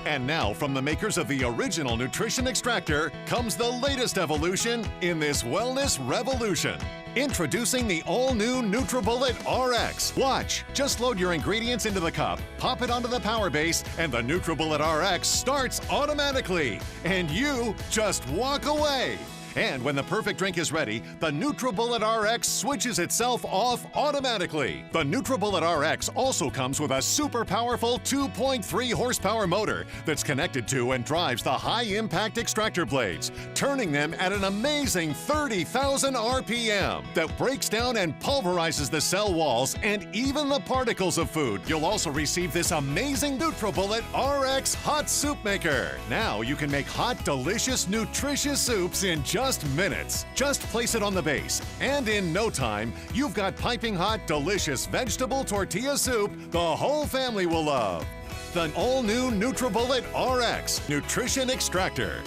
And now, from the makers of the original Nutrition Extractor, comes the latest evolution in this wellness revolution. Introducing the all-new NutriBullet RX. Watch, just load your ingredients into the cup, pop it onto the power base, and the NutriBullet RX starts automatically. And you just walk away. And when the perfect drink is ready, the NutriBullet RX switches itself off automatically. The NutriBullet RX also comes with a super powerful 2.3 horsepower motor that's connected to and drives the high-impact extractor blades, turning them at an amazing 30,000 RPM that breaks down and pulverizes the cell walls and even the particles of food. You'll also receive this amazing NutriBullet RX hot soup maker. Now you can make hot, delicious, nutritious soups in just minutes. Just place it on the base, and in no time, you've got piping hot, delicious vegetable tortilla soup the whole family will love. The all-new NutriBullet RX Nutrition Extractor.